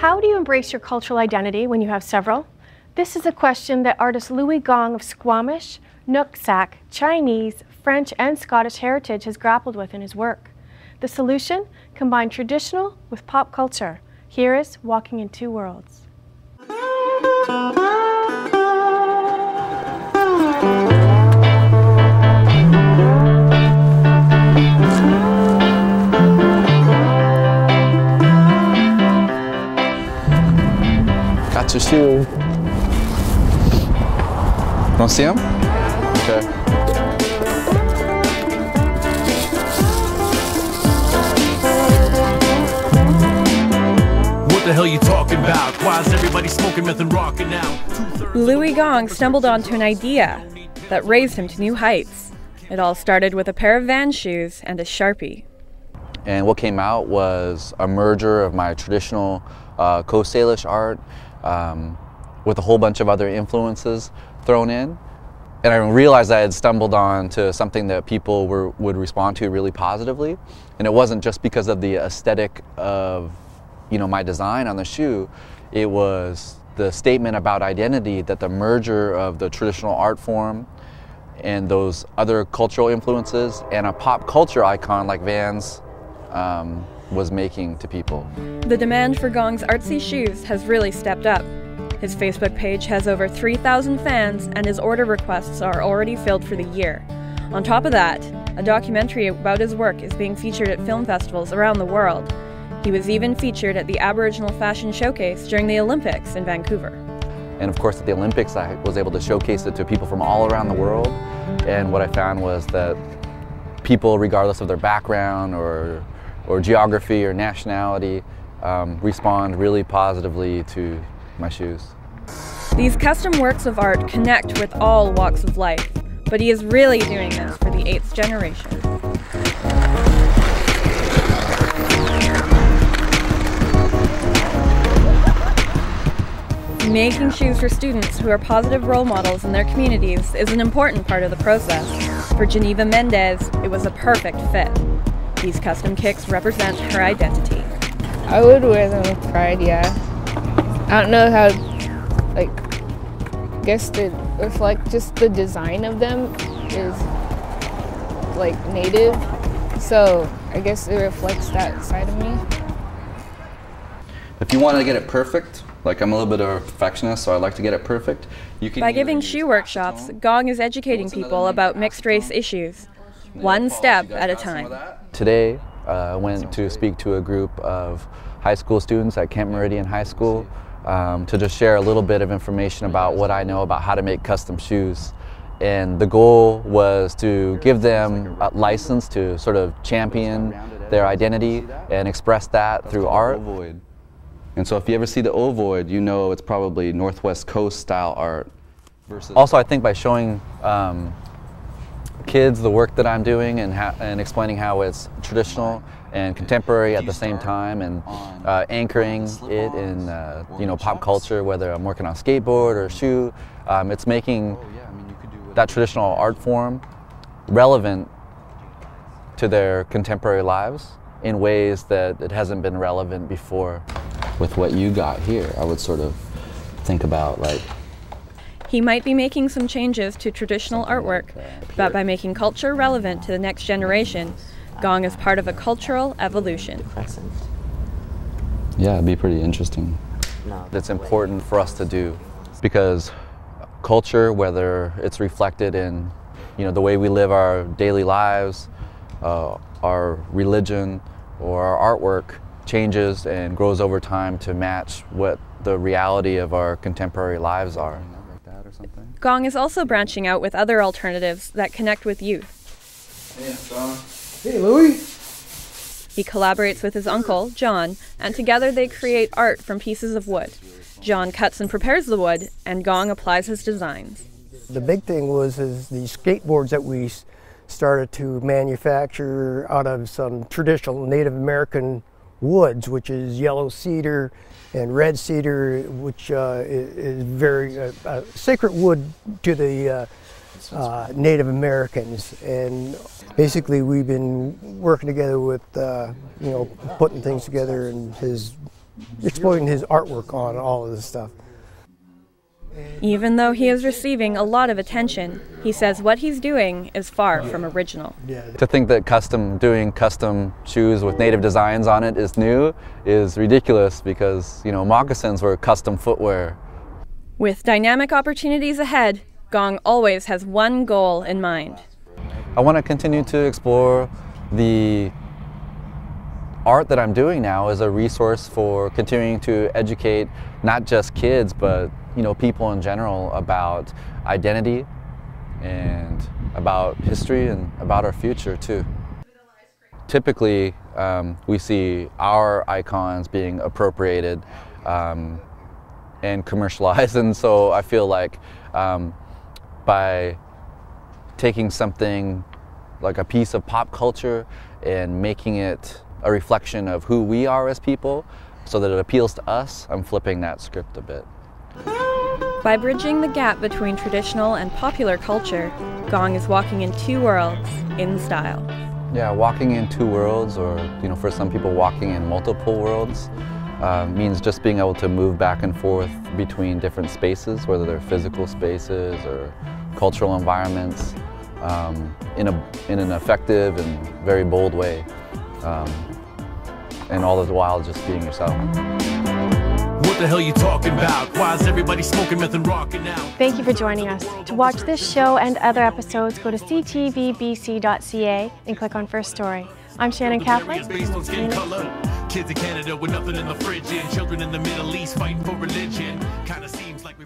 How do you embrace your cultural identity when you have several? This is a question that artist Louie Gong of Squamish, Nooksack, Chinese, French, and Scottish heritage has grappled with in his work. The solution? Combine traditional with pop culture. Here is Walking in Two Worlds. Got your shoe. Don't see him? Okay. What the hell you talking about? Why is everybody smoking meth and rocking now? Louie Gong stumbled onto an idea that raised him to new heights. It all started with a pair of Vans shoes and a Sharpie. And what came out was a merger of my traditional Coast Salish art with a whole bunch of other influences thrown in. And I realized I had stumbled on to something that people would respond to really positively. And it wasn't just because of the aesthetic of, my design on the shoe. It was the statement about identity that the merger of the traditional art form and those other cultural influences and a pop culture icon like Vans was making to people. The demand for Gong's artsy shoes has really stepped up. His Facebook page has over 3,000 fans and his order requests are already filled for the year. On top of that, a documentary about his work is being featured at film festivals around the world. He was even featured at the Aboriginal Fashion Showcase during the Olympics in Vancouver. And of course at the Olympics I was able to showcase it to people from all around the world. And what I found was that people, regardless of their background or geography or nationality, respond really positively to my shoes. These custom works of art connect with all walks of life, but he is really doing this for the 8th generation. Making shoes for students who are positive role models in their communities is an important part of the process. For Geneva Mendez, it was a perfect fit. These custom kicks represent her identity. I would wear them with pride, yeah. I don't know how, I guess to reflect just the design of them is native, so I guess it reflects that side of me. If you want to get it perfect, I'm a little bit of a perfectionist, so I like to get it perfect. By giving shoe workshops, Gong is educating people about mixed race issues, one step at a time. Today, I went to speak to a group of high school students at Camp Meridian High School to just share a little bit of information about what I know about how to make custom shoes. And the goal was to give them a license to sort of champion their identity and express that through art. And so if you ever see the ovoid, you know it's probably Northwest Coast style art. Also, I think by showing kids the work that I'm doing and explaining how it's traditional and contemporary at the same time, and anchoring it in pop culture, whether I'm working on a skateboard or a shoe, it's making that traditional art form relevant to their contemporary lives in ways that it hasn't been relevant before. With what you got here, I would sort of think about he might be making some changes to traditional artwork, but by making culture relevant to the next generation, Gong is part of a cultural evolution. Yeah, it'd be pretty interesting. It's important for us to do because culture, whether it's reflected in the way we live our daily lives, our religion, or our artwork, changes and grows over time to match what the reality of our contemporary lives are. Gong is also branching out with other alternatives that connect with youth. Hey, Louie! He collaborates with his uncle, John, and together they create art from pieces of wood. John cuts and prepares the wood, and Gong applies his designs. The big thing was these skateboards that we started to manufacture out of some traditional Native American woods, which is yellow cedar and red cedar, which is very sacred wood to the Native Americans. And basically we've been working together with, putting things together, and his exploiting his artwork on all of this stuff. Even though he is receiving a lot of attention, he says what he's doing is far from original. To think that doing custom shoes with native designs on it is new is ridiculous because, you know, moccasins were custom footwear. With dynamic opportunities ahead, Gong always has one goal in mind. I want to continue to explore the art that I'm doing now as a resource for continuing to educate not just kids, but people in general about identity and about history and about our future too. Typically, we see our icons being appropriated and commercialized, and so I feel like by taking something like a piece of pop culture and making it a reflection of who we are as people so that it appeals to us, I'm flipping that script a bit. By bridging the gap between traditional and popular culture, Gong is walking in two worlds in style. Yeah, walking in two worlds, or for some people walking in multiple worlds, means just being able to move back and forth between different spaces, whether they're physical spaces or cultural environments, in an effective and very bold way, and all the while just being yourself. What the hell you talking about? Why is everybody smoking meth and rocking now? Thank you for joining us. To watch this show and other episodes, go to ctvbc.ca and click on First Story. I'm Shannon Catholic. Based on skin color. Kids in Canada with nothing in the fridge, and children in the Middle East fighting for religion. Kinda seems like we're